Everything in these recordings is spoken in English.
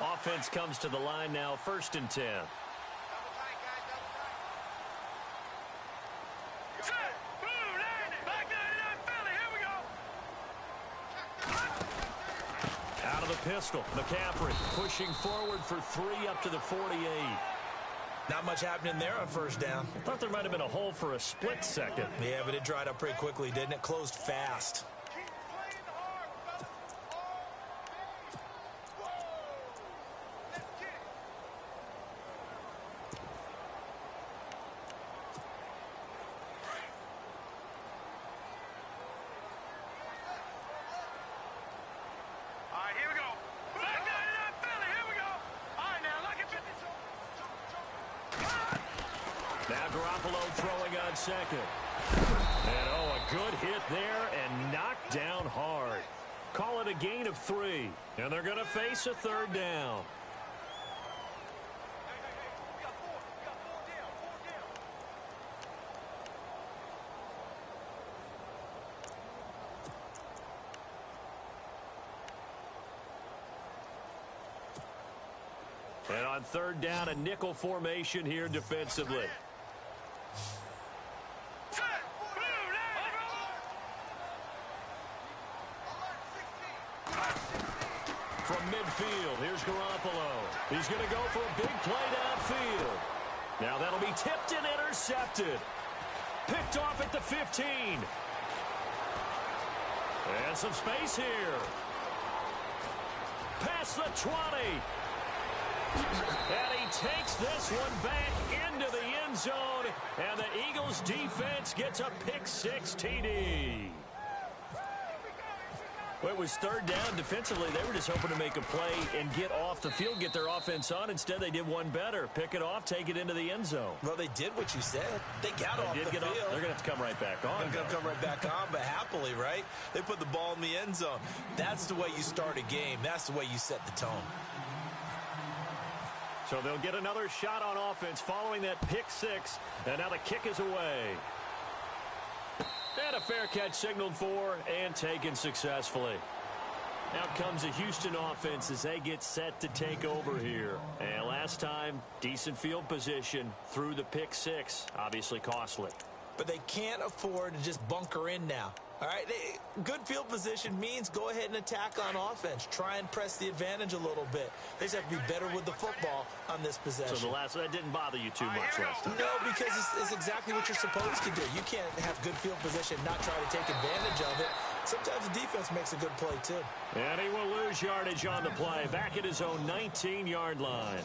Offense comes to the line now, 1st and 10. Out of the pistol, McCaffrey pushing forward for 3 up to the 48. Not much happening there on 1st down. I thought there might have been a hole for a split second. Yeah, but it dried up pretty quickly, didn't it? Closed fast. Throwing on 2nd. And a good hit there and knocked down hard. Call it a gain of 3. And they're going to face a 3rd down. And on 3rd down, a nickel formation here defensively. From midfield, here's Garoppolo. He's going to go for a big play downfield. Now that'll be tipped and intercepted. Picked off at the 15. And some space here. Past the 20. And he takes this one back into the end zone. And the Eagles defense gets a pick-6 TD. Well, it was 3rd down defensively. They were just hoping to make a play and get off the field, get their offense on. Instead, they did one better. Pick it off, take it into the end zone. Well, they did what you said. They got off the field. They're going to have to come right back on. They're going to come right back on, but happily, right? They put the ball in the end zone. That's the way you start a game. That's the way you set the tone. So they'll get another shot on offense following that pick-6, and now the kick is away. And a fair catch signaled for and taken successfully. Out comes the Houston offense as they get set to take over here. And last time, decent field position through the pick-6. Obviously costly. But they can't afford to just bunker in now. All right, good field position means go ahead and attack on offense. Try and press the advantage a little bit. They just have to be better with the football on this possession. So that didn't bother you too much last time? No, because it's exactly what you're supposed to do. You can't have good field position, not try to take advantage of it. Sometimes the defense makes a good play, too. And he will lose yardage on the play. Back at his own 19-yard line.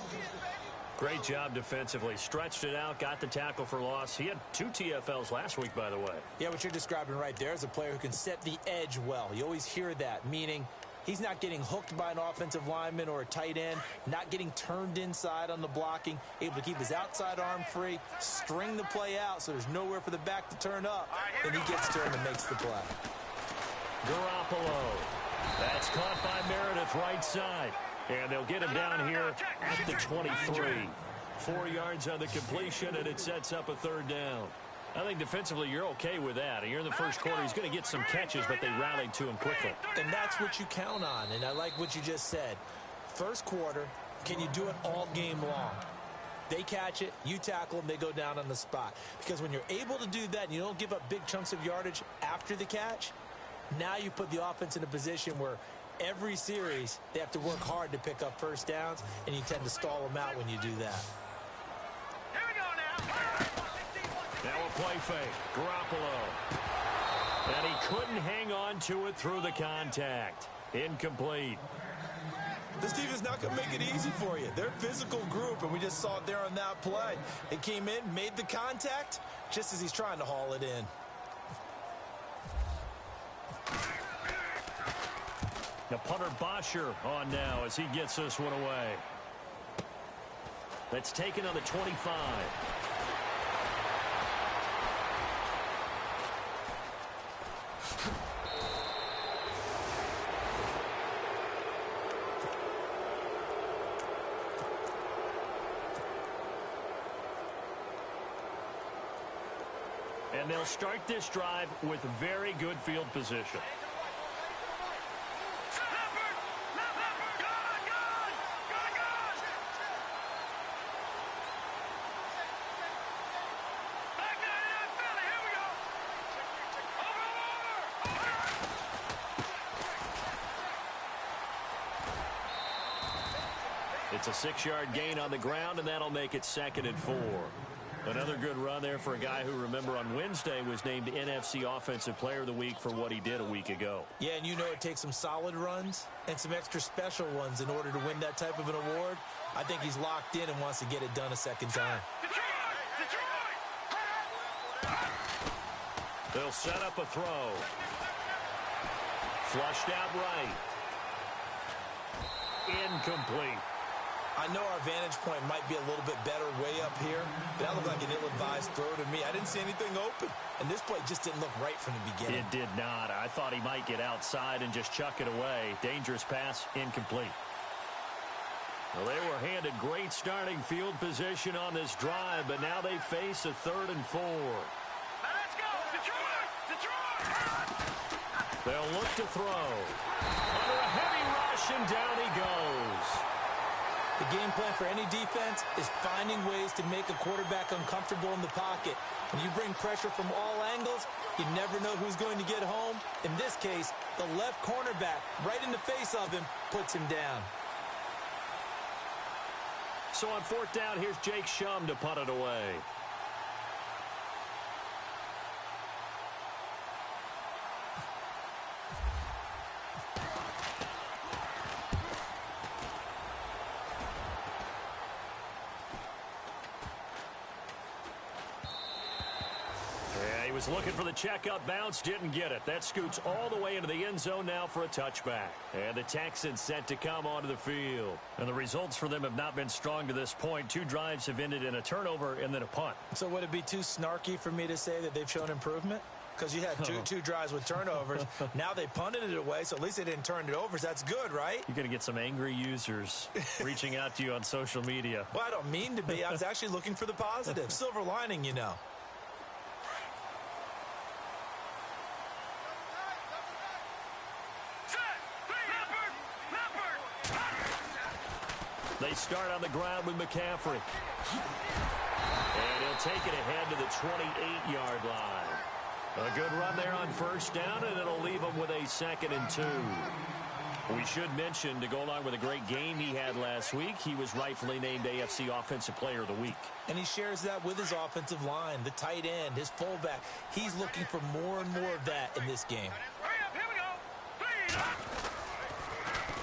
Great job defensively. Stretched it out, got the tackle for loss. He had 2 TFLs last week, by the way. Yeah, what you're describing right there is a player who can set the edge well. You always hear that, meaning he's not getting hooked by an offensive lineman or a tight end, not getting turned inside on the blocking, able to keep his outside arm free, string the play out so there's nowhere for the back to turn up, and he gets turned and makes the play. Garoppolo. That's caught by Meredith right side. And they'll get him down here at the 23. 4 yards on the completion, and it sets up a 3rd down. I think defensively you're okay with that. Here in the first quarter, he's going to get some catches, but they rallied to him quickly. And that's what you count on, and I like what you just said. First quarter, can you do it all game long? They catch it, you tackle them, they go down on the spot. Because when you're able to do that and you don't give up big chunks of yardage after the catch, now you put the offense in a position where every series, they have to work hard to pick up 1st downs, and you tend to stall them out when you do that. Here we go now. Now a play fake. Garoppolo. And he couldn't hang on to it through the contact. Incomplete. This team is not going to make it easy for you. They're a physical group, and we just saw it there on that play. They came in, made the contact, just as he's trying to haul it in. The punter Bosher on now as he gets this one away. That's taken on the 25. And they'll start this drive with very good field position. It's a 6-yard gain on the ground, and that'll make it 2nd and 4. Another good run there for a guy who, remember, on Wednesday was named NFC Offensive Player of the Week for what he did a week ago. Yeah, and you know it takes some solid runs and some extra special ones in order to win that type of an award. I think he's locked in and wants to get it done a second time. They'll set up a throw. Flushed out right. Incomplete. I know our vantage point might be a little bit better way up here, but that looked like an ill-advised throw to me. I didn't see anything open, and this play just didn't look right from the beginning. It did not. I thought he might get outside and just chuck it away. Dangerous pass, incomplete. Well, they were handed great starting field position on this drive, but now they face a 3rd and 4. Now let's go, Detroit! Detroit! They'll look to throw. Under a heavy rush, and down he goes. The game plan for any defense is finding ways to make a quarterback uncomfortable in the pocket. When you bring pressure from all angles, you never know who's going to get home. In this case, the left cornerback, right in the face of him, puts him down. So on 4th down, here's Jake Shum to punt it away. Was looking for the checkup bounce, didn't get it. That scoots all the way into the end zone now for a touchback. And the Texans set to come onto the field. And the results for them have not been strong to this point. 2 drives have ended in a turnover and then a punt. So would it be too snarky for me to say that they've shown improvement? Because you had two drives with turnovers. Now they punted it away, so at least they didn't turn it over. So that's good, right? You're going to get some angry users reaching out to you on social media. Well, I don't mean to be. I was actually looking for the positive. Silver lining, you know. They start on the ground with McCaffrey. And he'll take it ahead to the 28-yard line. A good run there on 1st down, and it'll leave him with a 2nd and 2. We should mention, to go along with a great game he had last week, he was rightfully named AFC Offensive Player of the Week. And he shares that with his offensive line, the tight end, his fullback. He's looking for more and more of that in this game. Here we go. 3 up.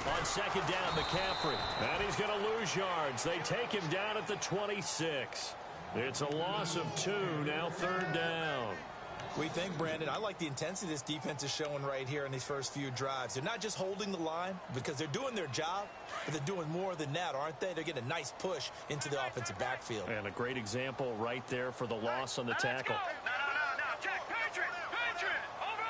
On 2nd down, McCaffrey. And he's going to lose yards. They take him down at the 26. It's a loss of 2, now 3rd down. We think, Brandon, I like the intensity this defense is showing right here in these first few drives. They're not just holding the line because they're doing their job, but they're doing more than that, aren't they? They're getting a nice push into the offensive backfield. And a great example right there for the loss on the tackle. No. Check. Patriot. Over.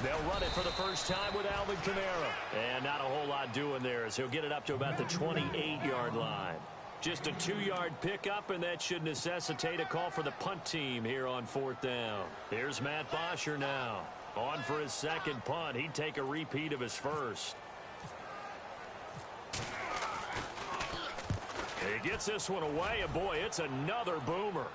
They'll run it for the first time with Alvin Kamara. And not a whole lot doing there as he'll get it up to about the 28-yard line. Just a 2-yard pickup, and that should necessitate a call for the punt team here on 4th down. Here's Matt Bosher now. On for his 2nd punt. He'd take a repeat of his first. He gets this one away, and boy, it's another boomer.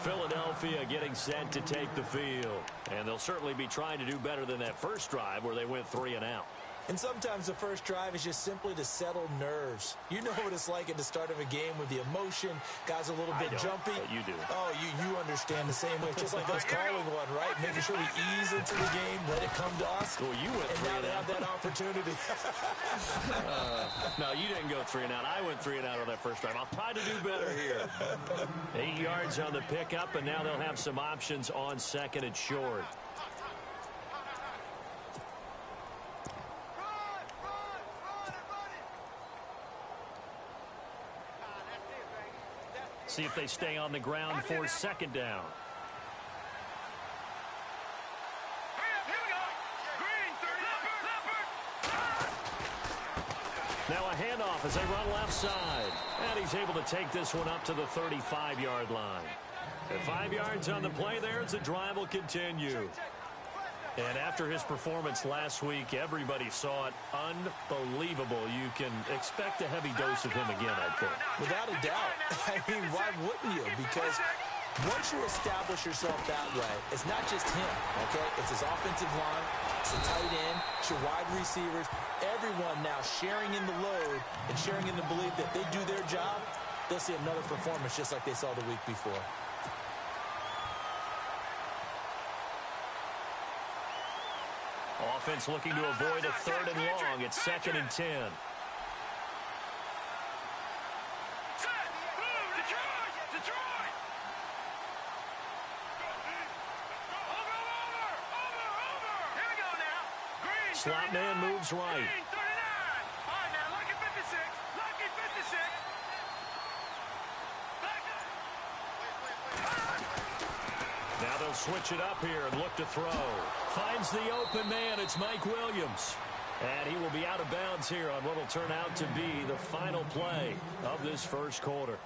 Philadelphia getting set to take the field. And they'll certainly be trying to do better than that first drive where they went 3 and out. And sometimes the first drive is just simply to settle nerves. You know what it's like at the start of a game with the emotion. Guys a little bit jumpy. But you do. Oh, you understand the same way. It's just like us calling one, right? Making sure we ease into the game, let it come to us. Well, you went and 3 now and they out. have that opportunity. No, you didn't go 3 and out. I went 3 and out on that first drive. I'll try to do better here. 8 yards on the pickup, and now they'll have some options on 2nd and short. See if they stay on the ground for 2nd down. Here we go. Green, 30. Now a handoff as they run left side. And he's able to take this one up to the 35-yard line. At 5 yards on the play there as the drive will continue. And after his performance last week, everybody saw it. Unbelievable. You can expect a heavy dose of him again, I think. Without a doubt. I mean, why wouldn't you? Because Once you establish yourself that way, it's not just him, okay? It's his offensive line, it's the tight end, it's your wide receivers, everyone now sharing in the load and sharing in the belief that they do their job, they'll see another performance just like they saw the week before. Offense looking to avoid a 3rd and long. It's 2nd and 10. Slot man moves right. Now they'll switch it up here and look to throw. Finds the open man. It's Mike Williams. And he will be out of bounds here on what will turn out to be the final play of this first quarter.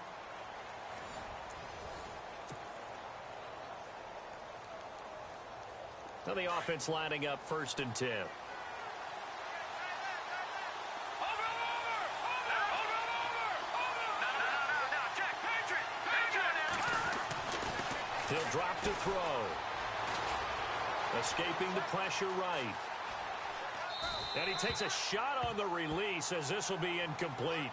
Now the offense lining up 1st and 10. He'll drop to throw. Escaping the pressure right. And he takes a shot on the release as this will be incomplete.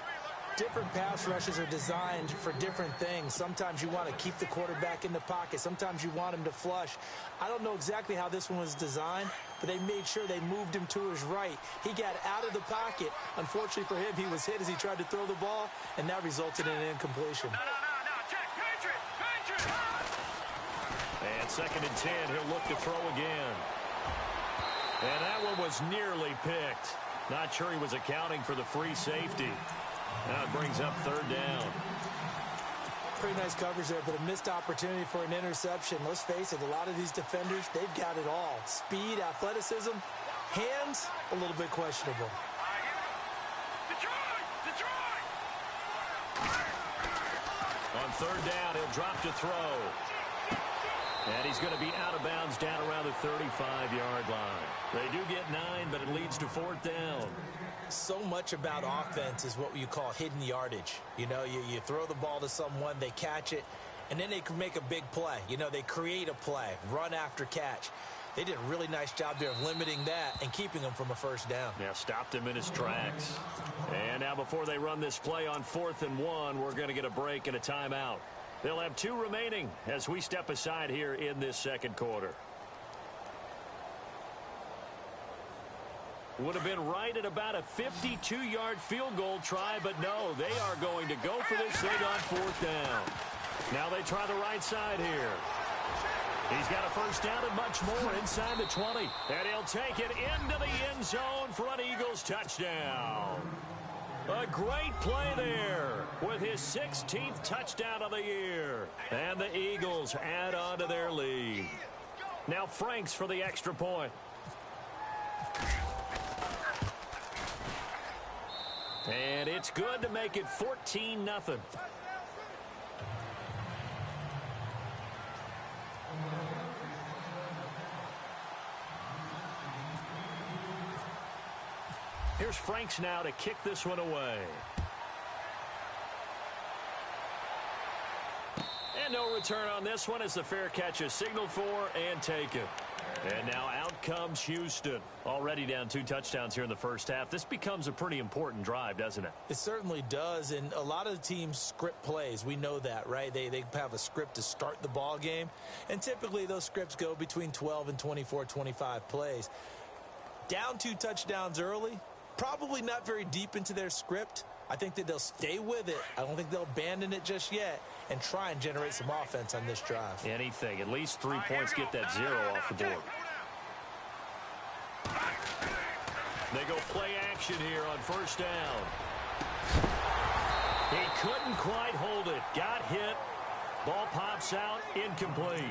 Different pass rushes are designed for different things. Sometimes you want to keep the quarterback in the pocket. Sometimes you want him to flush. I don't know exactly how this one was designed, but they made sure they moved him to his right. He got out of the pocket. Unfortunately for him, he was hit as he tried to throw the ball, and that resulted in an incompletion. And 2nd and 10, he'll look to throw again. And that one was nearly picked. Not sure he was accounting for the free safety. Now it brings up 3rd down. Pretty nice coverage there, but a missed opportunity for an interception. Let's face it, a lot of these defenders, they've got it all. Speed, athleticism, hands, a little bit questionable. On 3rd down, he'll drop to throw. And he's going to be out of bounds down around the 35-yard line. They do get 9, but it leads to 4th down. So much about offense is what you call hidden yardage. You know, you throw the ball to someone, they catch it, and then they can make a big play. You know, they create a play, run after catch. They did a really nice job there of limiting that and keeping him from a 1st down. Yeah, stopped him in his tracks. And now before they run this play on 4th and 1, we're going to get a break and a timeout. They'll have 2 remaining as we step aside here in this 2nd quarter. Would have been right at about a 52-yard field goal try, but no, they are going to go for this thing on 4th down. Now they try the right side here. He's got a 1st down and much more inside the 20. And he'll take it into the end zone for an Eagles touchdown. A great play there with his 16th touchdown of the year. And the Eagles add on to their lead. Now Franks for the extra point. And it's good to make it 14-0. Here's Franks now to kick this one away. And no return on this one as the fair catch is signaled for and taken. And now out comes Houston. Already down 2 touchdowns here in the first half. This becomes a pretty important drive, doesn't it? It certainly does, and a lot of the teams script plays. We know that, right? They have a script to start the ball game, and typically those scripts go between 12 and 24, 25 plays. Down 2 touchdowns early, probably not very deep into their script. I think that they'll stay with it. I don't think they'll abandon it just yet and try and generate some offense on this drive. Anything. At least 3 points get that 0 off the board. They go play action here on 1st down. He couldn't quite hold it. Got hit. Ball pops out. Incomplete.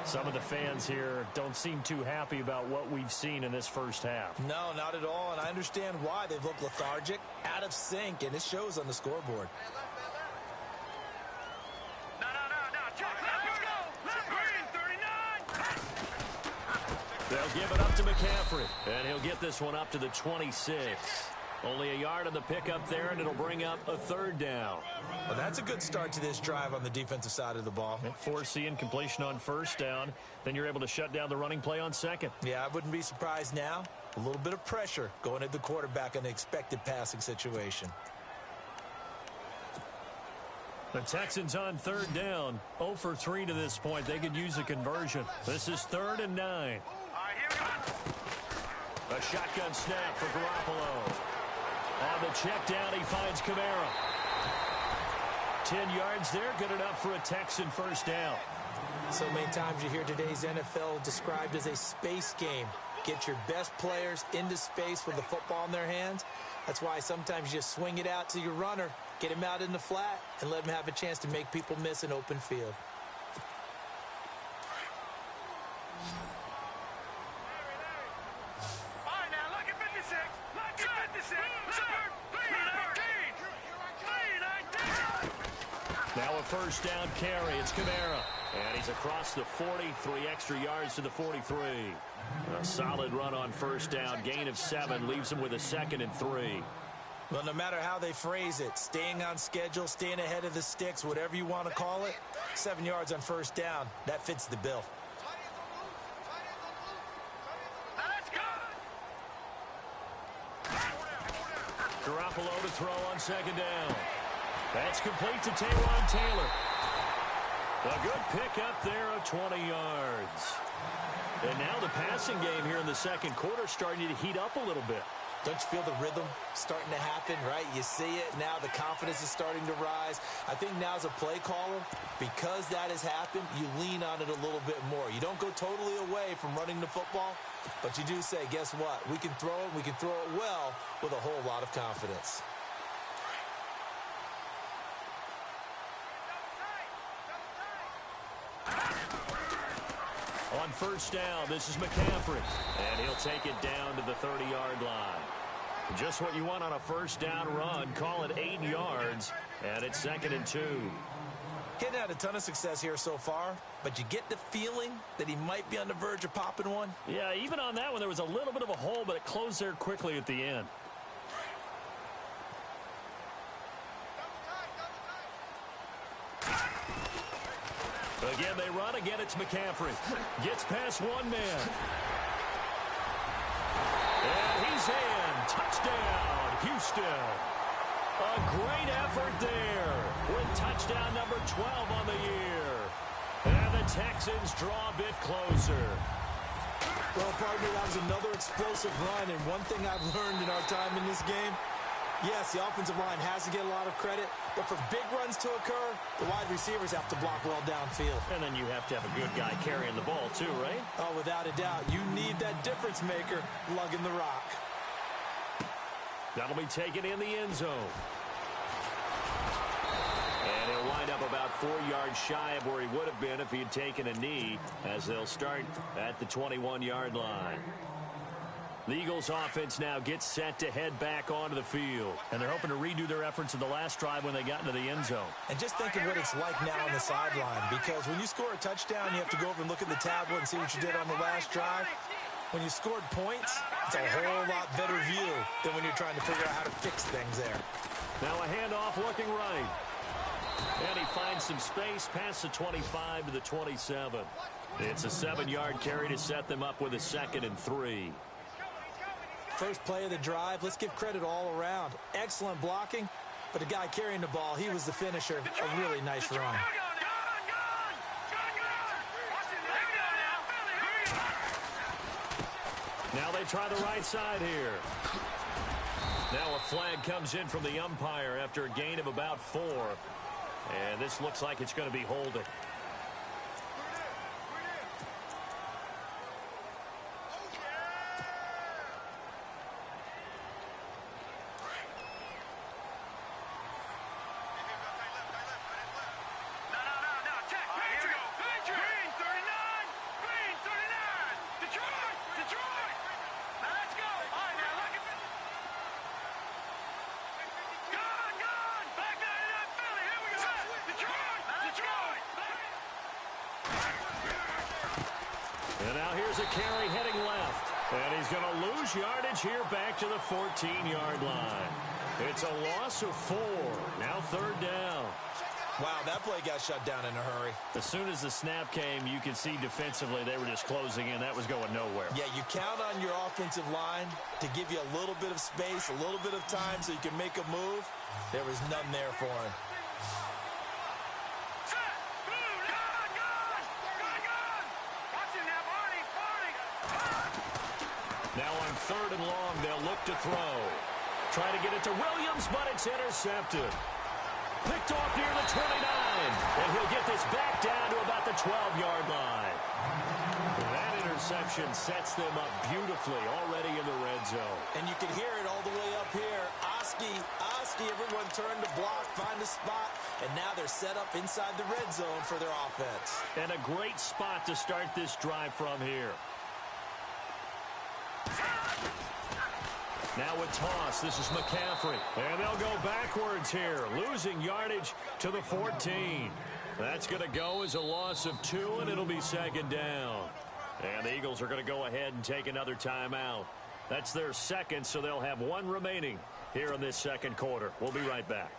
Some of the fans here don't seem too happy about what we've seen in this first half. No, not at all, and I understand why. They've looked lethargic, out of sync, and it shows on the scoreboard. No. Check. Let's go. Green, 39. They'll give it up to McCaffrey, and he'll get this one up to the 26. Only a yard on the pickup there, and it'll bring up a third down. Well, that's a good start to this drive on the defensive side of the ball. Force the incompletion on first down. Then you're able to shut down the running play on second. Yeah, I wouldn't be surprised now. A little bit of pressure going at the quarterback in the expected passing situation. The Texans on third down. 0 for 3 to this point. They could use a conversion. This is 3rd and 9. All right, here we go. A shotgun snap for Garoppolo. On the check down, he finds Kamara. 10 yards there, good enough for a Texan first down. So many times you hear today's NFL described as a space game. Get your best players into space with the football in their hands. That's why sometimes you just swing it out to your runner, get him out in the flat, and let him have a chance to make people miss an open field. All right, now look at 56. Look at 56. Now a first down carry. It's Kamara. And he's across the 40, 3 extra yards to the 43. A solid run on first down. Gain of 7 leaves him with a 2nd and 3. Well, no matter how they phrase it, staying on schedule, staying ahead of the sticks, whatever you want to call it, 7 yards on first down, that fits the bill. Let's go. Garoppolo to throw on second down. That's complete to Taywan Taylor. A good pick up there of 20 yards. And now the passing game here in the second quarter starting to heat up a little bit. Don't you feel the rhythm starting to happen, right? You see it now. The confidence is starting to rise. I think now as a play caller, because that has happened, you lean on it a little bit more. You don't go totally away from running the football, but you do say, guess what? We can throw it. We can throw it well with a whole lot of confidence. On first down, this is McCaffrey. And he'll take it down to the 30-yard line. Just what you want on a first down run. Call it 8 yards. And it's 2nd and 2. Getting had a ton of success here so far, but you get the feeling that he might be on the verge of popping one. Yeah, even on that one, there was a little bit of a hole, but it closed there quickly at the end. Again, they run. Again, it's McCaffrey. Gets past one man. And he's in. Touchdown, Houston. A great effort there with touchdown number 12 on the year. And the Texans draw a bit closer. Well, partner, that was another explosive run, and one thing I've learned in our time in this game, yes, the offensive line has to get a lot of credit, but for big runs to occur, the wide receivers have to block well downfield. And then you have to have a good guy carrying the ball too, right? Oh, without a doubt. You need that difference maker lugging the rock. That'll be taken in the end zone. And he'll wind up about 4 yards shy of where he would have been if he had taken a knee, as they'll start at the 21-yard line. The Eagles offense now gets set to head back onto the field. And they're hoping to redo their efforts in the last drive when they got into the end zone. And just think of what it's like now on the sideline, because when you score a touchdown, you have to go over and look at the tablet and see what you did on the last drive. When you scored points, it's a whole lot better view than when you're trying to figure out how to fix things there. Now a handoff looking right. And he finds some space past the 25 to the 27. It's a 7-yard carry to set them up with a 2nd and 3. First play of the drive, let's give credit all around. Excellent blocking, but the guy carrying the ball, he was the finisher. A really nice run. Now they try the right side here. Now a flag comes in from the umpire after a gain of about 4. And this looks like it's going to be holding. And now here's a carry heading left. And he's going to lose yardage here back to the 14-yard line. It's a loss of 4. Now 3rd down. Wow, that play got shut down in a hurry. As soon as the snap came, you could see defensively they were just closing in. That was going nowhere. Yeah, you count on your offensive line to give you a little bit of space, a little bit of time so you can make a move. There was none there for him. Now on 3rd and long, they'll look to throw. Try to get it to Williams, but it's intercepted. Picked off near the 29, and he'll get this back down to about the 12-yard line. That interception sets them up beautifully already in the red zone. And you can hear it all the way up here. Oski, everyone turned to block, find a spot, and now they're set up inside the red zone for their offense. And a great spot to start this drive from here. Now with toss, this is McCaffrey. And they'll go backwards here, losing yardage to the 14. That's going to go as a loss of 2, and it'll be 2nd down. And the Eagles are going to go ahead and take another timeout. That's their 2nd, so they'll have 1 remaining here in this 2nd quarter. We'll be right back.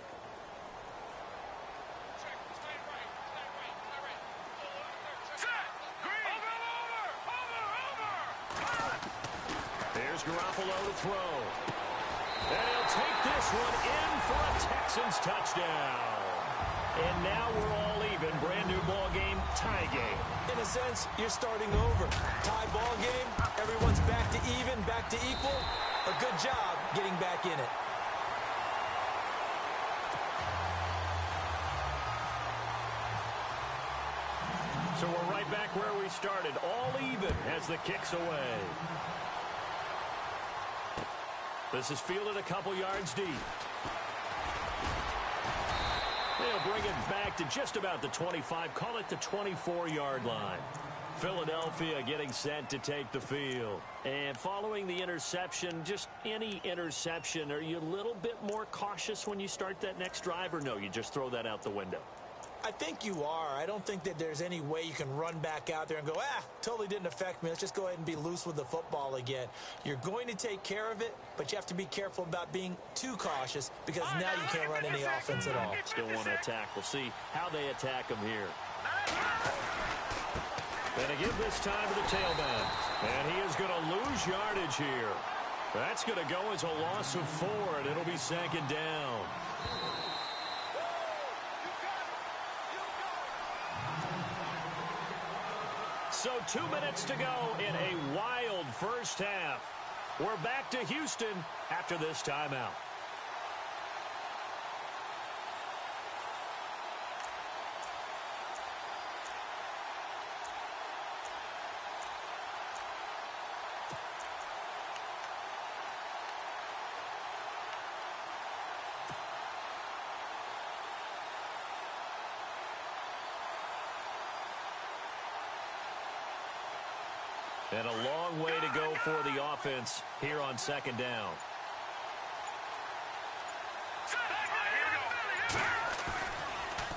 Garoppolo to throw. And he'll take this one in for a Texans touchdown. And now we're all even. Brand new ball game, tie game. In a sense, you're starting over. Tie ball game, everyone's back to even, back to equal. A good job getting back in it. So we're right back where we started. All even as the kick's away. This is fielded a couple yards deep. They'll bring it back to just about the 25. Call it the 24-yard line. Philadelphia getting set to take the field. And following the interception, just any interception, are you a little bit more cautious when you start that next drive, or no, you just throw that out the window? I think you are. I don't think that there's any way you can run back out there and go, totally didn't affect me. Let's just go ahead and be loose with the football again. You're going to take care of it, but you have to be careful about being too cautious because now you can't run any offense at all. Still want to attack. We'll see how they attack them here. And to give this time to the tailback. And he is going to lose yardage here. That's going to go as a loss of 4, and it'll be 2nd down. So 2 minutes to go in a wild first half. We're back to Houston after this timeout. And a long way to go for the offense here on 2nd down.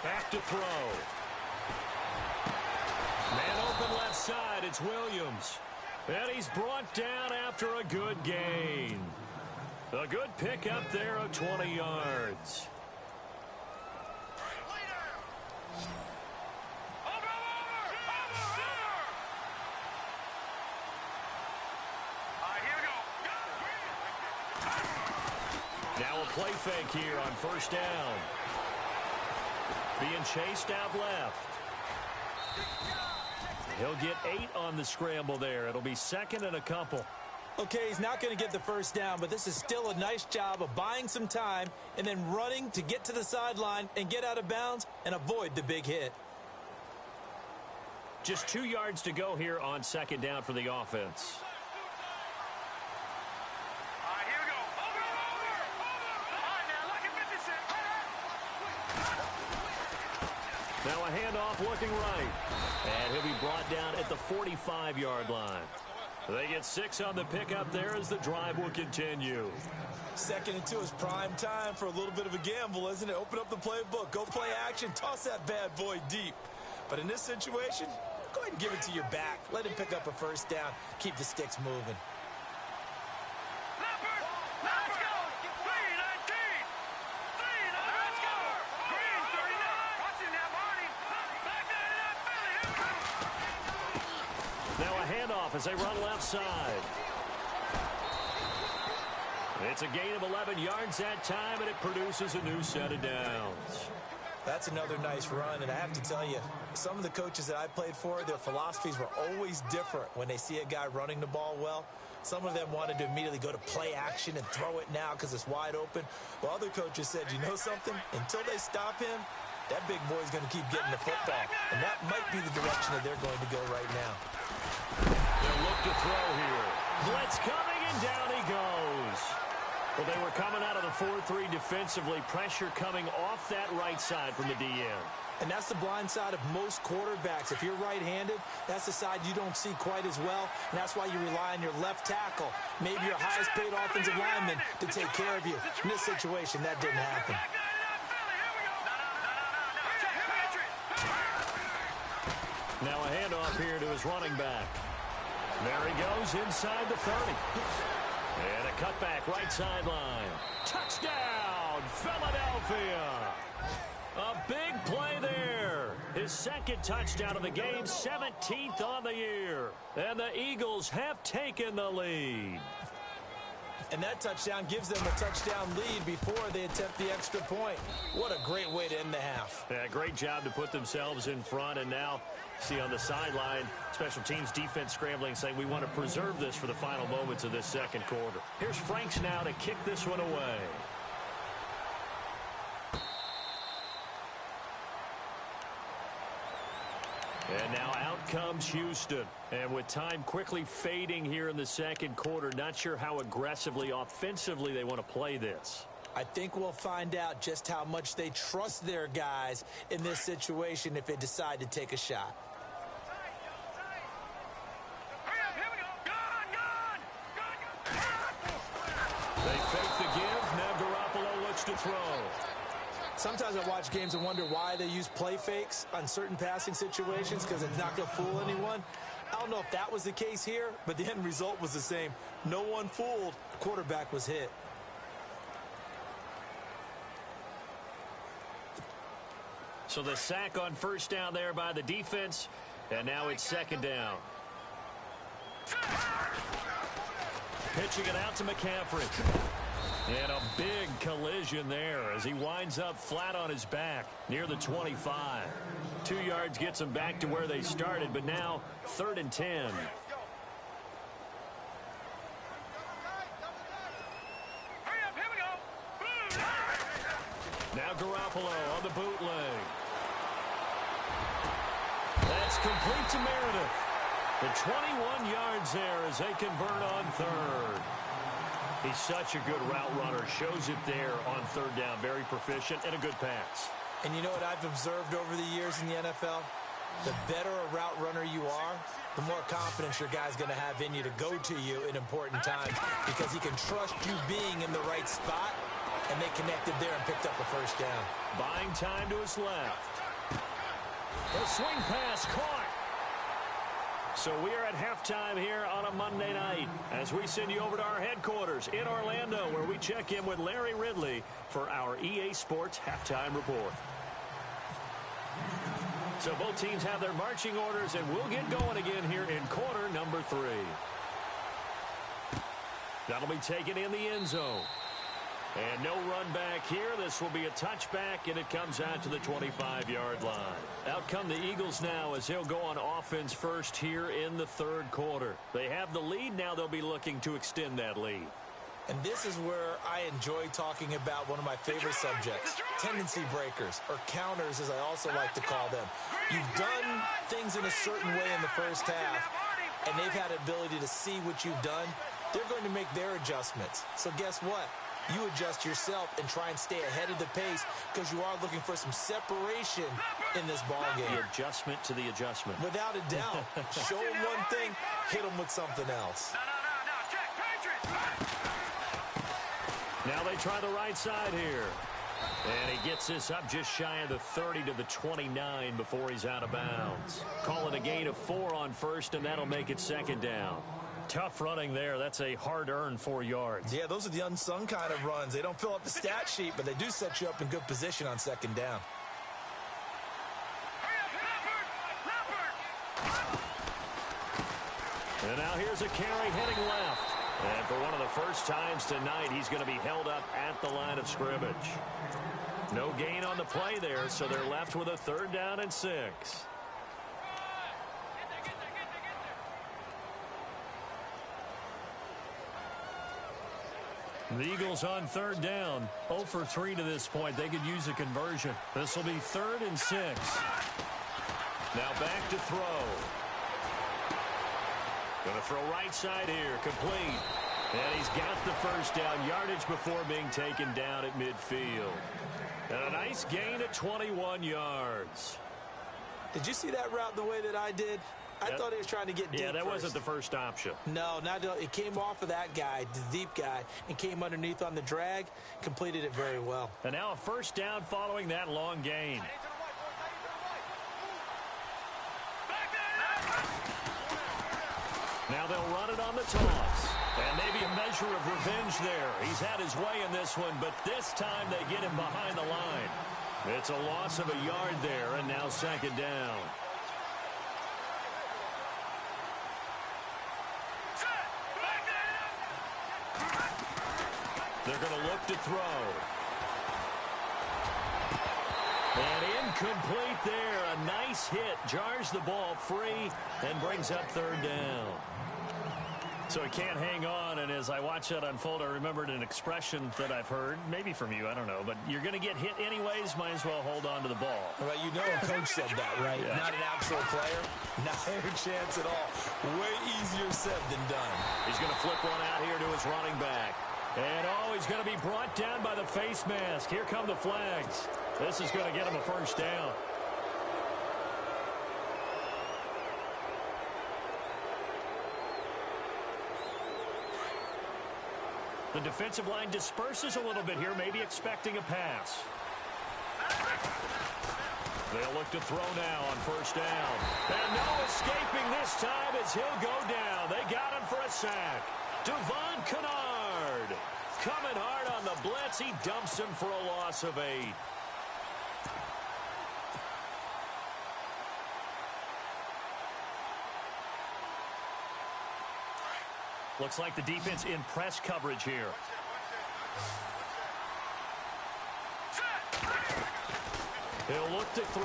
Back to throw. Man open left side, it's Williams. And he's brought down after a good gain. A good pick up there of 20 yards. Now a play fake here on 1st down. Being chased out left. He'll get 8 on the scramble there. It'll be 2nd and a couple. Okay, he's not going to get the 1st down, but this is still a nice job of buying some time and then running to get to the sideline and get out of bounds and avoid the big hit. Just 2 yards to go here on 2nd down for the offense. Now a handoff looking right. And he'll be brought down at the 45-yard line. They get 6 on the pickup there as the drive will continue. 2nd and 2 is prime time for a little bit of a gamble, isn't it? Open up the playbook, go play action, toss that bad boy deep. But in this situation, go ahead and give it to your back. Let him pick up a 1st down. Keep the sticks moving. off as they run left side. It's a gain of 11 yards that time, and it produces a new set of downs. That's another nice run, and I have to tell you, some of the coaches that I played for, their philosophies were always different when they see a guy running the ball well. Some of them wanted to immediately go to play action and throw it now because it's wide open. While other coaches said, you know something? Until they stop him, that big boy's going to keep getting the football. And that might be the direction that they're going to go right now. They'll look to throw here. Blitz coming, and down he goes. Well, they were coming out of the 4-3 defensively. Pressure coming off that right side from the DN. And that's the blind side of most quarterbacks. If you're right-handed, that's the side you don't see quite as well. And that's why you rely on your left tackle, maybe your highest-paid offensive lineman, to take care of you. In this situation, that didn't happen. Now a handoff here to his running back. There he goes inside the 30. And a cutback right sideline. Touchdown, Philadelphia. A big play there. His second touchdown of the game, 17th on the year. And the Eagles have taken the lead. And that touchdown gives them a touchdown lead before they attempt the extra point. What a great way to end the half. Yeah, great job to put themselves in front. And now, see on the sideline, special teams defense scrambling, saying we want to preserve this for the final moments of this second quarter. Here's Franks now to kick this one away. And now out comes Houston. And with time quickly fading here in the second quarter, not sure how aggressively, offensively they want to play this. I think we'll find out just how much they trust their guys in this situation if they decide to take a shot. They fake the give. Now Garoppolo looks to throw. Sometimes I watch games and wonder why they use play fakes on certain passing situations because it's not going to fool anyone. I don't know if that was the case here, but the end result was the same. No one fooled. The quarterback was hit. So the sack on first down there by the defense, and now it's second down. Pitching it out to McCaffrey. And a big collision there as he winds up flat on his back near the 25. 2 yards gets him back to where they started, but now 3rd and 10. Now Garoppolo on the bootleg. That's complete to Meredith. The 21 yards there as they convert on 3rd. He's such a good route runner. Shows it there on 3rd down. Very proficient and a good pass. And you know what I've observed over the years in the NFL? The better a route runner you are, the more confidence your guy's going to have in you to go to you in important times because he can trust you being in the right spot, and they connected there and picked up the first down. Buying time to his left. The swing pass caught. So we are at halftime here on a Monday night as we send you over to our headquarters in Orlando where we check in with Larry Ridley for our EA Sports Halftime Report. So both teams have their marching orders, and we'll get going again here in quarter number 3. That'll be taken in the end zone. And no run back here. This will be a touchback, and it comes out to the 25-yard line. Out come the Eagles now as they'll go on offense first here in the 3rd quarter. They have the lead. Now they'll be looking to extend that lead. And this is where I enjoy talking about one of my favorite subjects, tendency breakers, or counters as I also like to call them. You've done things in a certain way in the first half, and they've had the ability to see what you've done. They're going to make their adjustments. So guess what? You adjust yourself and try and stay ahead of the pace because you are looking for some separation in this ball game. The adjustment to the adjustment. Without a doubt. Show them one thing, hit them with something else. Now they try the right side here. And he gets this up just shy of the 30 to the 29 before he's out of bounds. Call it a gain of 4 on first, and that'll make it second down. Tough running there. That's a hard-earned 4 yards. Yeah, those are the unsung kind of runs. They don't fill up the stat sheet, but they do set you up in good position on second down. And now here's a carry heading left. And for one of the first times tonight, he's going to be held up at the line of scrimmage. No gain on the play there, so they're left with a 3rd down and 6. The Eagles on 3rd down. 0 for 3 to this point. They could use a conversion. This will be 3rd and 6. Now back to throw. Going to throw right side here. Complete. And he's got the first down. Yardage before being taken down at midfield. And a nice gain at 21 yards. Did you see that route the way that I did? I thought he was trying to get deep. Yeah, that first. wasn't the first option. No, it came off of that guy, the deep guy, and came underneath on the drag, completed it very well. And now a first down following that long gain. Now they'll run it on the toss. And maybe a measure of revenge there. He's had his way in this one, but this time they get him behind the line. It's a loss of a yard there, and now 2nd down. They're going to look to throw. And incomplete there. A nice hit. Jars the ball free and brings up 3rd down. So he can't hang on, and as I watch that unfold, I remembered an expression that I've heard, maybe from you, I don't know, but you're going to get hit anyways, might as well hold on to the ball. Well, you know a coach said that, right? Yeah. Not an actual player. Not a chance at all. Way easier said than done. He's going to flip one out here to his running back. And, he's going to be brought down by the face mask. Here come the flags. This is going to get him a first down. The defensive line disperses a little bit here, maybe expecting a pass. They'll look to throw now on first down. And no escaping this time as he'll go down. They got him for a sack. Devon Kennard coming hard on the blitz. He dumps him for a loss of 8. Looks like the defense in press coverage here. He'll look to throw.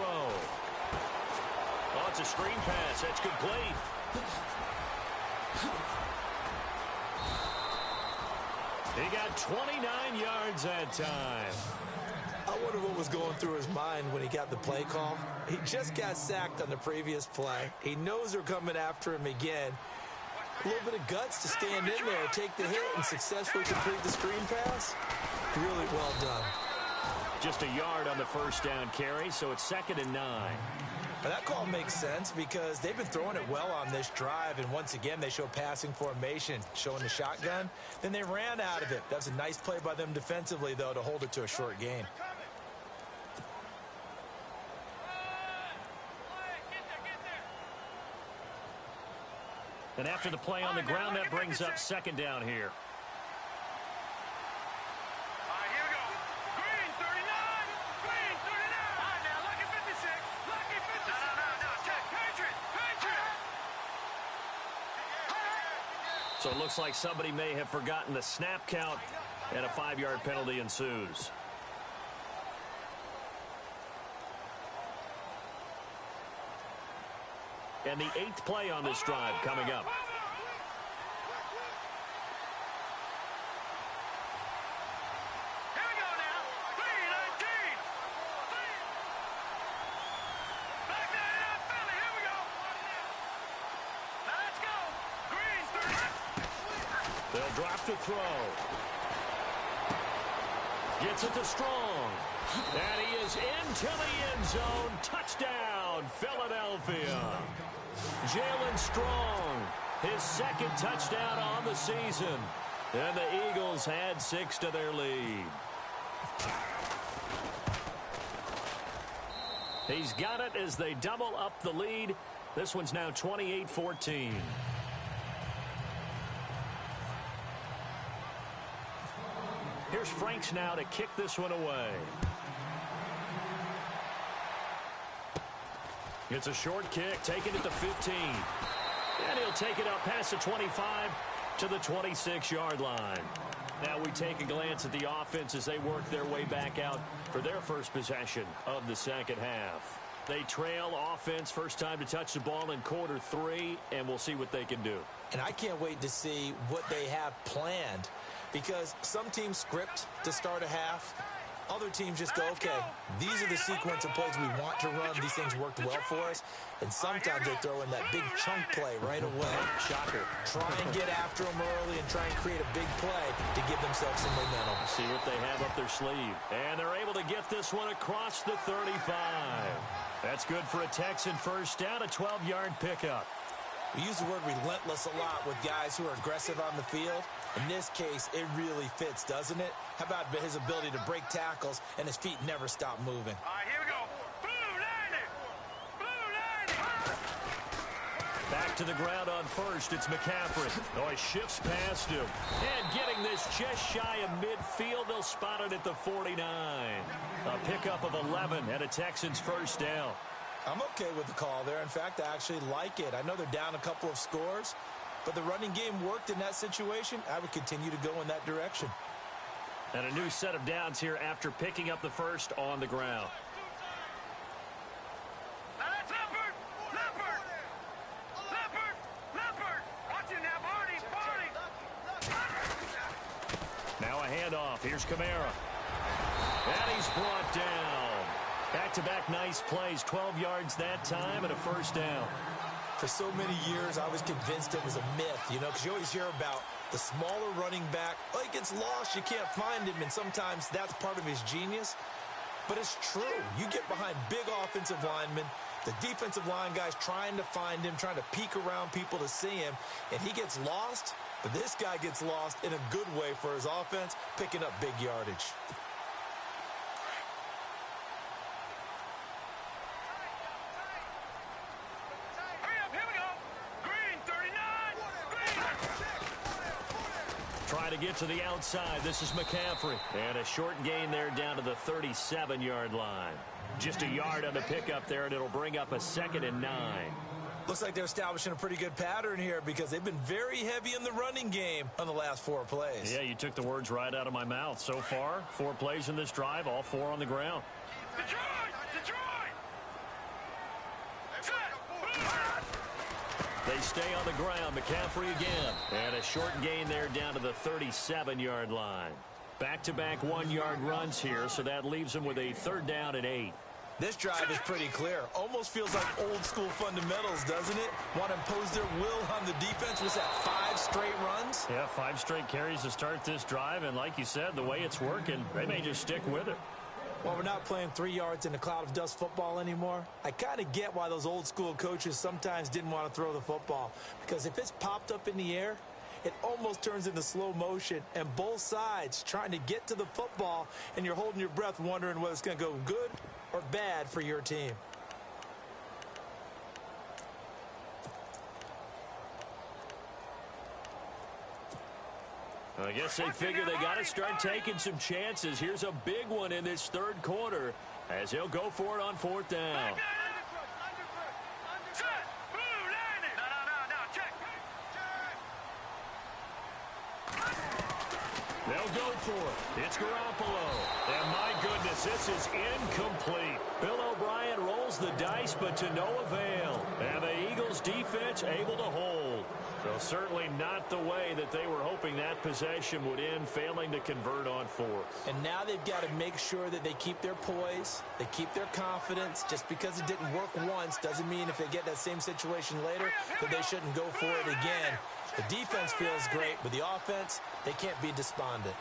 Oh, it's a screen pass. That's complete. He got 29 yards that time. I wonder what was going through his mind when he got the play call. He just got sacked on the previous play. He knows they're coming after him again. A little bit of guts to stand in there, take the hit, and successfully complete the screen pass. Really well done. Just a yard on the first down carry, so it's 2nd and 9. But that call makes sense because they've been throwing it well on this drive, and once again they show passing formation, showing the shotgun. Then they ran out of it. That's a nice play by them defensively, though, to hold it to a short gain. And after the play on the ground, that brings up 2nd down here. All right, here we go. Green 39. Green 39. All right, now, lucky 56. Lucky 56. No. Check. Patriot. So it looks like somebody may have forgotten the snap count, and a 5-yard penalty ensues. And the 8th play on this drive coming up. Here we go now. 3-19. Back there in that Philly. Here we go. Now let's go. Green 30. They'll drop to throw. Gets it to Strong. And he is into the end zone. Touchdown, Philadelphia. Jalen Strong, his 2nd touchdown on the season. And the Eagles had 6 to their lead. He's got it as they double up the lead. This one's now 28-14. Here's Franks now to kick this one away. It's a short kick, taking it to 15. And he'll take it up past the 25 to the 26-yard line. Now we take a glance at the offense as they work their way back out for their first possession of the second half. They trail offense, first time to touch the ball in quarter 3, and we'll see what they can do. And I can't wait to see what they have planned, because some teams script to start a half. Other teams just go, okay, these are the sequence of plays we want to run. These things worked well for us. And sometimes they throw in that big chunk play right away. Shocker. Try and get after them early and try and create a big play to give themselves some momentum. See what they have up their sleeve. And they're able to get this one across the 35. That's good for a Texan first down, a 12-yard pickup. We use the word relentless a lot with guys who are aggressive on the field. In this case, it really fits, doesn't it? How about his ability to break tackles and his feet never stop moving? All right, here we go. Blue 90. Back to the ground on first. It's McCaffrey. Oh, he shifts past him. And getting this just shy of midfield. They'll spot it at the 49. A pickup of 11 and a Texans first down. I'm okay with the call there. In fact, I actually like it. I know they're down a couple of scores, but the running game worked in that situation. I would continue to go in that direction. And a new set of downs here after picking up the first on the ground. Now that's Leopard. Watch it now, Barney. Now a handoff. Here's Kamara. And he's brought down. Back-to-back nice plays. 12 yards that time and a first down. For so many years, I was convinced it was a myth, because you always hear about the smaller running back. Oh, he gets lost, you can't find him, and sometimes that's part of his genius. But it's true. You get behind big offensive linemen, the defensive line guys trying to find him, trying to peek around people to see him, and he gets lost. But this guy gets lost in a good way for his offense, picking up big yardage. Trying to get to the outside. This is McCaffrey. And a short gain there down to the 37-yard line. Just a yard on the pickup there, and it'll bring up a 2nd and 9. Looks like they're establishing a pretty good pattern here because they've been very heavy in the running game on the last 4 plays. Yeah, you took the words right out of my mouth. So far, 4 plays in this drive, all 4 on the ground. Detroit! They stay on the ground. McCaffrey again. And a short gain there down to the 37-yard line. Back-to-back 1-yard runs here, so that leaves them with a 3rd down and 8. This drive is pretty clear. Almost feels like old-school fundamentals, doesn't it? Want to impose their will on the defense. Was that 5 straight runs? Yeah, 5 straight carries to start this drive, and like you said, the way it's working, they may just stick with it. Well, we're not playing 3 yards in a cloud of dust football anymore. I kind of get why those old-school coaches sometimes didn't want to throw the football. Because if it's popped up in the air, it almost turns into slow motion, and both sides trying to get to the football, and you're holding your breath wondering whether it's going to go good or bad for your team. I guess they figure they got to start taking some chances. Here's a big one in this 3rd quarter as he'll go for it on 4th down. They'll go for it. It's Garoppolo. And my goodness, this is incomplete. Bill O'Brien rolls the dice, but to no avail. And the Eagles defense able to hold. So certainly not the way that they were hoping that possession would end, failing to convert on 4th. And now they've got to make sure that they keep their poise, they keep their confidence. Just because it didn't work once doesn't mean if they get that same situation later that they shouldn't go for it again. The defense feels great, but the offense, they can't be despondent.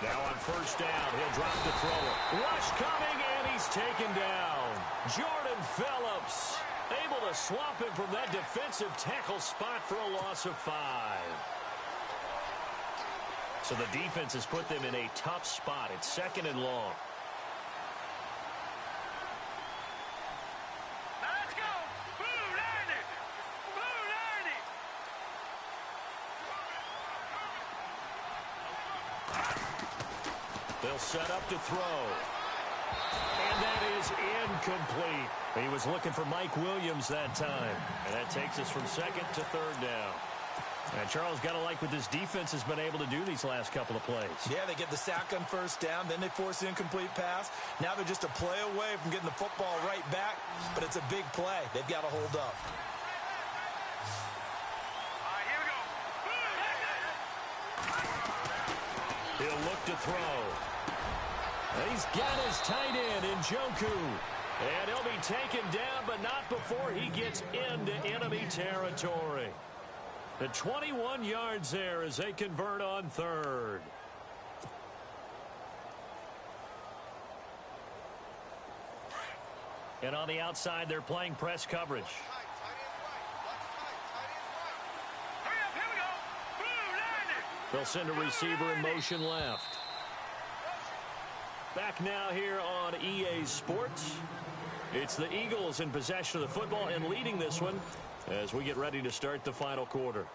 Now on 1st down, he'll drop the throw. Rush coming, and he's taken down. Jordan Phillips able to swamp him from that defensive tackle spot for a loss of 5. So the defense has put them in a tough spot. It's 2nd and long. Let's go! Blue 90! Blue 90! They'll set up to throw. And that is incomplete. He was looking for Mike Williams that time. And that takes us from second to third down. And Charles, got to like what this defense has been able to do these last couple of plays. Yeah, they get the sack on first down, then they force the incomplete pass. Now they're just a play away from getting the football right back, but it's a big play. They've got to hold up. All right, here we go. He'll look to throw. And he's got his tight end in Njoku. And he'll be taken down, but not before he gets into enemy territory. The 21 yards there as they convert on third. And on the outside, they're playing press coverage. Hurry up, here we go. Blue, 90. They'll send a receiver in motion left. Back now here on EA Sports. It's the Eagles in possession of the football and leading this one as we get ready to start the final quarter.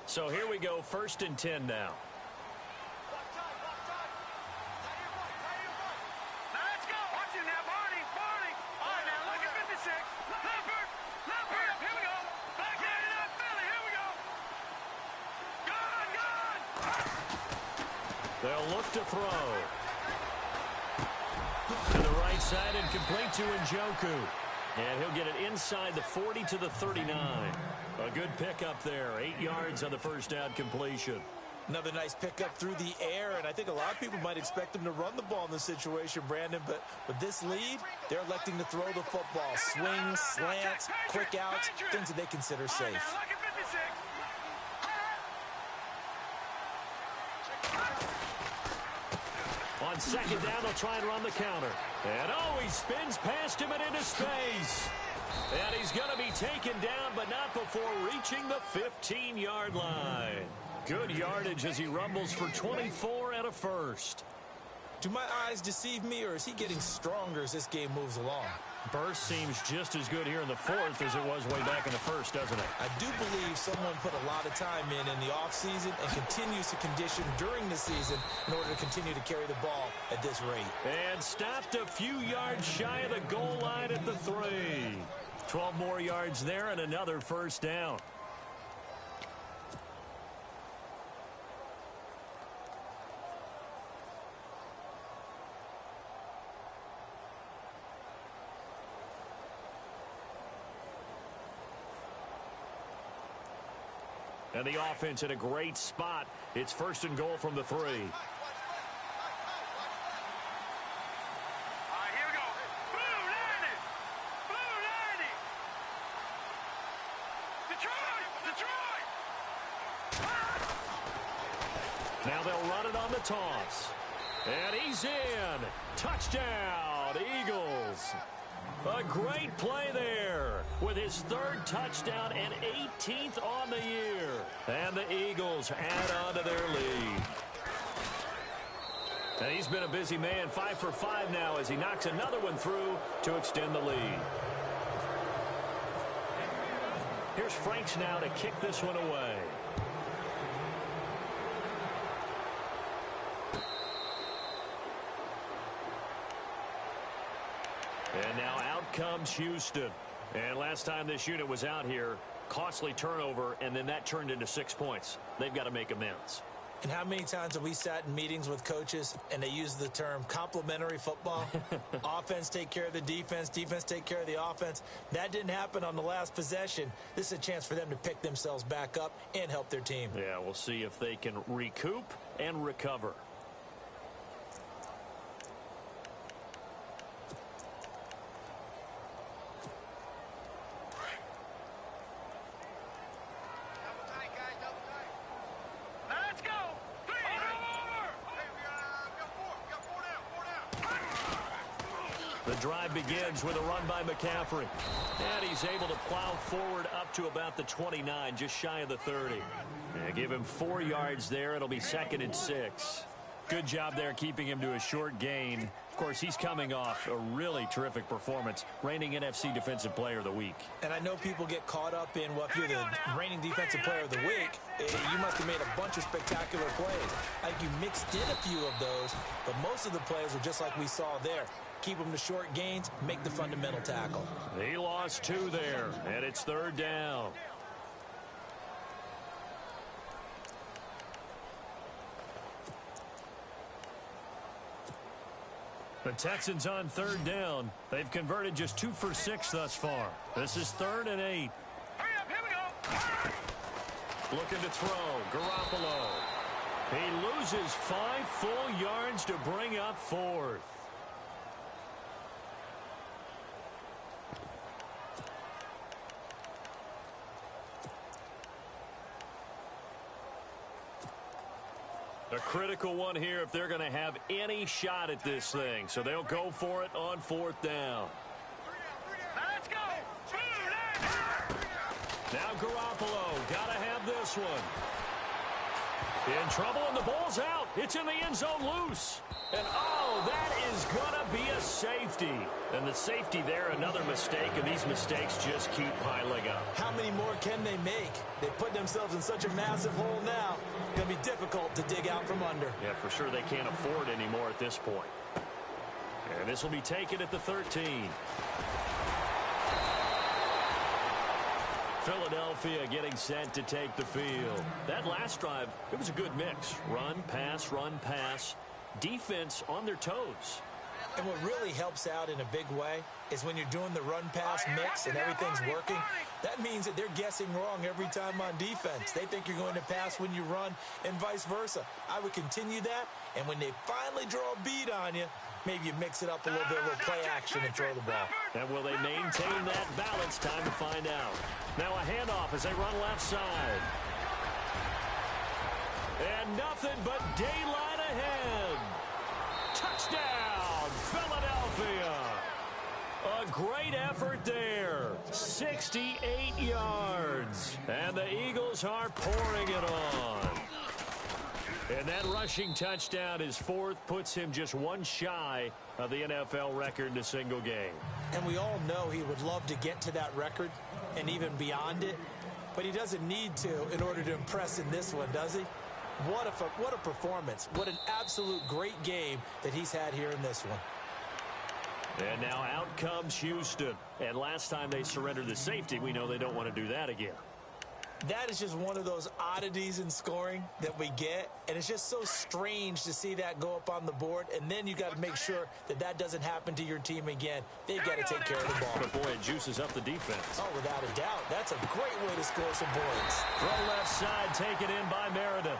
So here we go, 1st and 10 now. Now let's go. Watch it now, Barney. All right, now look at 56. Leopard. Here we go. Back 89, Philly. Here we go. Gone. They'll look to throw. To the right side and complete to Njoku. And he'll get it inside the 40 to the 39. A good pickup there. 8 yards on the first down completion. Another nice pickup through the air, and I think a lot of people might expect him to run the ball in this situation, Brandon, but with this lead, they're electing to throw the football. Swings, slants, quick outs, things that they consider safe. Now look at 56. On second down, they'll try and run the counter. And he spins past him and into space. And he's going to be taken down, but not before reaching the 15-yard line. Good yardage as he rumbles for 24 and a first. Do my eyes deceive me, or is he getting stronger as this game moves along? Burst seems just as good here in the fourth as it was way back in the first, doesn't it? I do believe someone put a lot of time in the offseason and continues to condition during the season in order to continue to carry the ball at this rate. And stopped a few yards shy of the goal line at the 3. 12 more yards there and another first down. And the offense in a great spot. It's 1st and goal from the 3. All right, here we go. Blue, 90. Blue, 90. Detroit. Now they'll run it on the toss. And he's in. Touchdown, Eagles. A great play there with his 3rd touchdown and 18th on the year. And the Eagles add on to their lead. And he's been a busy man, 5 for 5 now as he knocks another one through to extend the lead. Here's Franks now to kick this one away. And now out comes Houston. And last time this unit was out here, costly turnover, and then that turned into 6 points. They've got to make amends. And how many times have we sat in meetings with coaches and they use the term complementary football? Offense take care of the defense, defense take care of the offense. That didn't happen on the last possession. This is a chance for them to pick themselves back up and help their team. Yeah, we'll see if they can recoup and recover. The drive begins with a run by McCaffrey. And he's able to plow forward up to about the 29, just shy of the 30. Yeah, give him 4 yards there. It'll be 2nd and 6. Good job there keeping him to a short gain. Of course, he's coming off a really terrific performance, reigning NFC Defensive Player of the Week. And I know people get caught up in, well, if you're the reigning Defensive Player of the Week, you must have made a bunch of spectacular plays. I think you mixed in a few of those, but most of the plays are just like we saw there. Keep them to short gains, make the fundamental tackle. He lost 2 there, and it's 3rd down. The Texans on 3rd down. They've converted just 2 for 6 thus far. This is 3rd and 8. Hurry up, here we go. Looking to throw. Garoppolo. He loses 5 full yards to bring up 4th. A critical one here if they're going to have any shot at this thing. So they'll go for it on 4th down. Now let's go. Now Garoppolo. Got to have this one. In trouble, and the ball's out. It's in the end zone loose. And, oh, that is going to be a safety. And the safety there, another mistake, and these mistakes just keep piling up. How many more can they make? They put themselves in such a massive hole now. It's going to be difficult to dig out from under. Yeah, for sure they can't afford any more at this point. And this will be taken at the 13. Philadelphia getting set to take the field. That last drive, it was a good mix. Run, pass, defense on their toes. And what really helps out in a big way is when you're doing the run-pass mix and everything's working, that means that they're guessing wrong every time on defense. They think you're going to pass when you run and vice versa. I would continue that, and when they finally draw a beat on you, maybe you mix it up a little bit, a little play action and throw the ball. And will they maintain that balance? Time to find out. Now a handoff as they run left side. And nothing but daylight ahead. Touchdown, Philadelphia. A great effort there. 68 yards. And the Eagles are pouring it on. And that rushing touchdown, his 4th, puts him just 1 shy of the NFL record in a single game. And we all know he would love to get to that record and even beyond it, but he doesn't need to in order to impress in this one, does he? What a performance. What an absolute great game that he's had here in this one. And now out comes Houston. And last time they surrendered the safety, we know they don't want to do that again. That is just one of those oddities in scoring that we get, and it's just so strange to see that go up on the board, and then you got to make sure that that doesn't happen to your team again. They've got to take care of the ball. But boy, it juices up the defense. Oh, without a doubt. That's a great way to score some points. Throw left side, taken in by Meredith.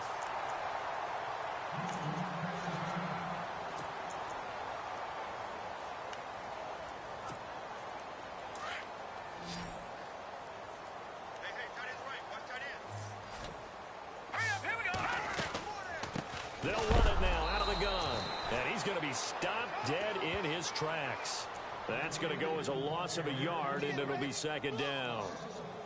They'll run it now out of the gun. And he's going to be stopped dead in his tracks. That's going to go as a loss of a yard, and it'll be 2nd down.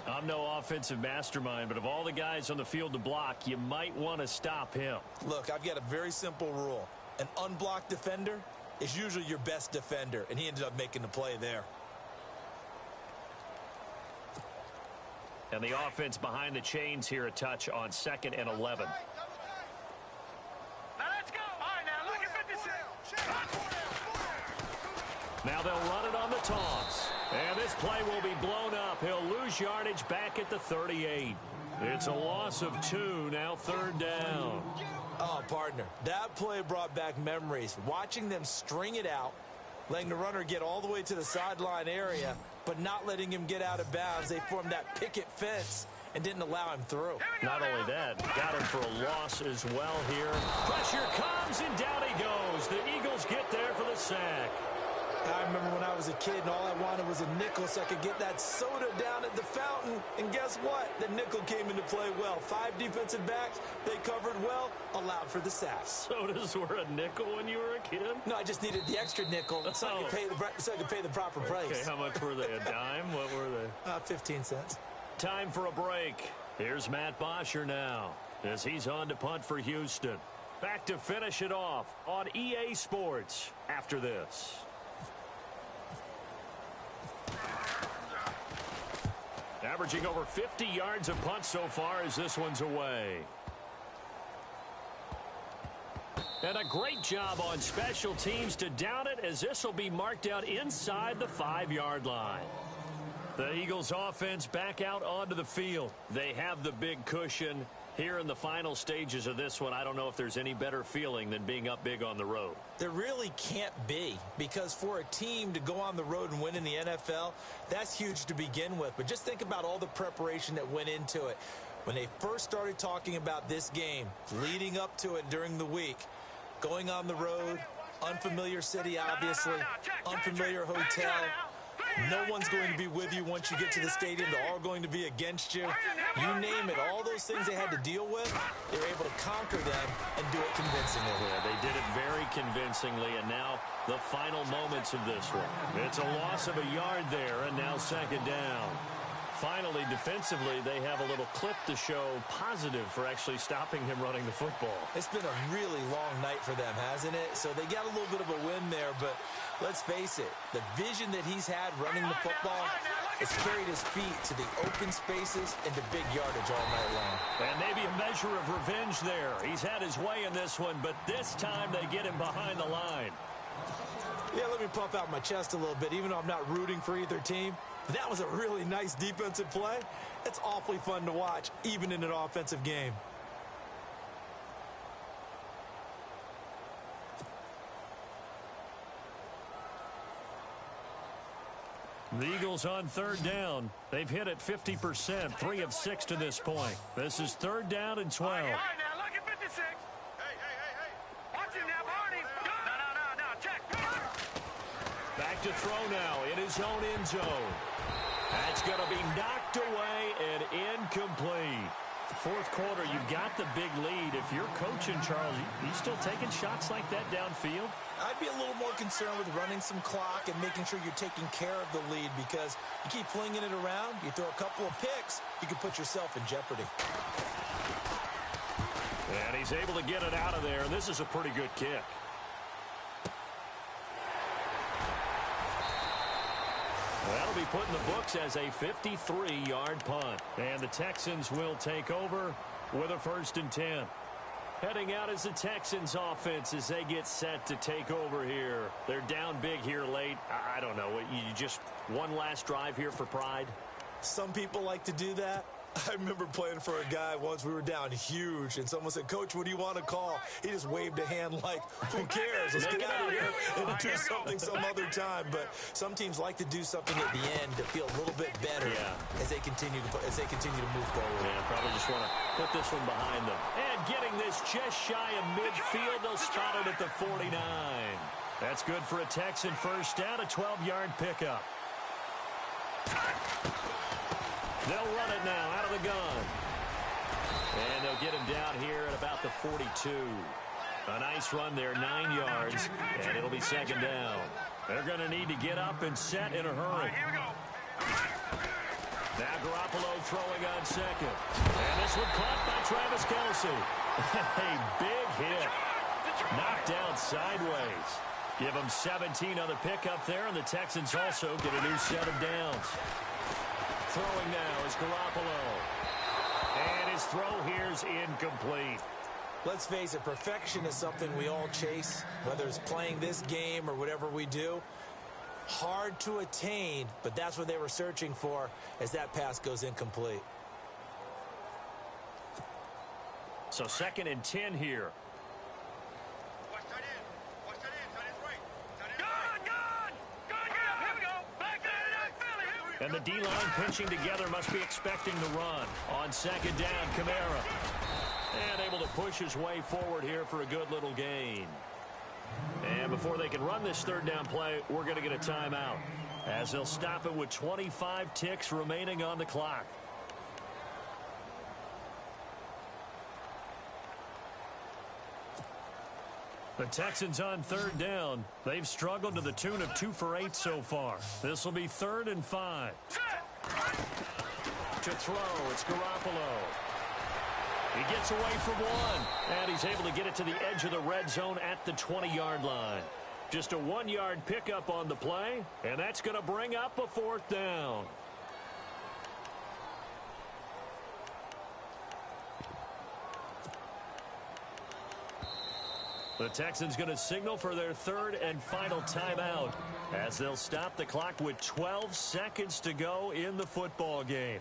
I'm no offensive mastermind, but of all the guys on the field to block, you might want to stop him. Look, I've got a very simple rule. An unblocked defender is usually your best defender, and he ended up making the play there. And the offense behind the chains here a touch on 2nd and 11. Now they'll run it on the toss. And this play will be blown up. He'll lose yardage back at the 38. It's a loss of 2, now 3rd down. Oh, partner, that play brought back memories. Watching them string it out, letting the runner get all the way to the sideline area, but not letting him get out of bounds. They formed that picket fence and didn't allow him through. Not only that, got him for a loss as well here. Pressure comes, and down he goes. The Eagles get there for the sack. I remember when I was a kid and all I wanted was a nickel so I could get that soda down at the fountain. And guess what? The nickel came into play well. 5 defensive backs, they covered well, allowed for the sack. Sodas were a nickel when you were a kid? No, I just needed the extra nickel so I could pay the proper price. Okay, how much were they? A dime? What were they? 15 cents. Time for a break. Here's Matt Bosher now as he's on to punt for Houston. Back to finish it off on EA Sports after this. Averaging over 50 yards a punt so far as this one's away. And a great job on special teams to down it, as this will be marked out inside the 5-yard line. The Eagles offense back out onto the field. They have the big cushion. Here in the final stages of this one, I don't know if there's any better feeling than being up big on the road. There really can't be, because for a team to go on the road and win in the NFL, that's huge to begin with. But just think about all the preparation that went into it. When they first started talking about this game, leading up to it during the week, going on the road, unfamiliar city, obviously, unfamiliar hotel. No one's going to be with you once you get to the stadium. They're all going to be against you. You name it, all those things they had to deal with, they were able to conquer them and do it convincingly. Yeah, they did it very convincingly, and now the final moments of this one. It's a loss of a yard there, and now second down. Finally, defensively, they have a little clip to show positive for actually stopping him running the football. It's been a really long night for them, hasn't it? So they got a little bit of a win there, but let's face it, the vision that he's had running the football has carried his feet to the open spaces and to big yardage all night long. And maybe a measure of revenge there. He's had his way in this one, but this time they get him behind the line. Yeah, let me puff out my chest a little bit, even though I'm not rooting for either team. That was a really nice defensive play. It's awfully fun to watch, even in an offensive game. The Eagles on third down. They've hit it 50%, 3 of 6 to this point. This is third down and 12. All right, now look at 56. Hey. Watch him now, Barney. No, check. Back to throw now in his own end zone. That's going to be knocked away and incomplete. Fourth quarter, you've got the big lead. If you're coaching, Charles, you still taking shots like that downfield? I'd be a little more concerned with running some clock and making sure you're taking care of the lead, because you keep flinging it around, you throw a couple of picks, you can put yourself in jeopardy. And he's able to get it out of there. This is a pretty good kick. That'll be put in the books as a 53-yard punt. And the Texans will take over with a 1st and 10. Heading out is the Texans offense as they get set to take over here. They're down big here late. I don't know. You just one last drive here for pride? Some people like to do that. I remember playing for a guy once. We were down huge, and someone said, "Coach, what do you want to call?" He just waved a hand like, "Who cares? Let's get out of here and do something some other time." But some teams like to do something at the end to feel a little bit better as they continue to move forward. Yeah, probably just want to put this one behind them. And getting this just shy of midfield, they'll spot it at the 49. That's good for a Texan first down, a 12-yard pickup. They'll run it now out of the gun. And they'll get him down here at about the 42. A nice run there, 9 yards, and it'll be second down. They're going to need to get up and set in a hurry. Here we go. Now Garoppolo throwing on second. And this one caught by Travis Kelce. A big hit. Knocked down sideways. Give them 17 on the pickup there, and the Texans also get a new set of downs. Throwing now is Garoppolo. And his throw here's incomplete. Let's face it, perfection is something we all chase, whether it's playing this game or whatever we do. Hard to attain, but that's what they were searching for as that pass goes incomplete. So 2nd and 10 here. Watch tight end. Watch tight end. Tight end's right. Tight end's right. Gun! Here we go. Back there. Philly. Here we go. And the D-line pinching together, must be expecting the run. On second down, Kamara. And able to push his way forward here for a good little gain. And before they can run this third down play, we're going to get a timeout, as they'll stop it with 25 ticks remaining on the clock. The Texans on third down. They've struggled to the tune of 2 for 8 so far. This will be 3rd and 5. To throw, it's Garoppolo. He gets away from one, and he's able to get it to the edge of the red zone at the 20-yard line. Just a 1-yard pickup on the play, and that's going to bring up a 4th down. The Texans going to signal for their 3rd and final timeout as they'll stop the clock with 12 seconds to go in the football game.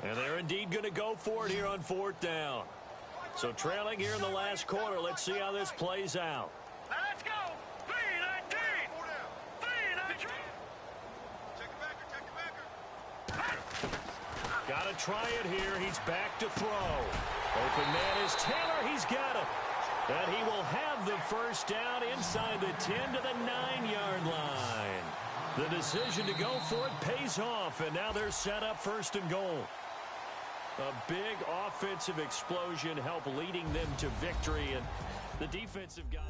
And they're indeed going to go for it here on 4th down. So trailing here in the last quarter, let's see how this plays out. Now let's go. 3-19. 3-19. Got to try it here. He's back to throw. Open man is Taylor. He's got it. And he will have the 1st down inside the 10 to the 9-yard line. The decision to go for it pays off, and now they're set up 1st and goal. A big offensive explosion helped leading them to victory, and the defensive guy...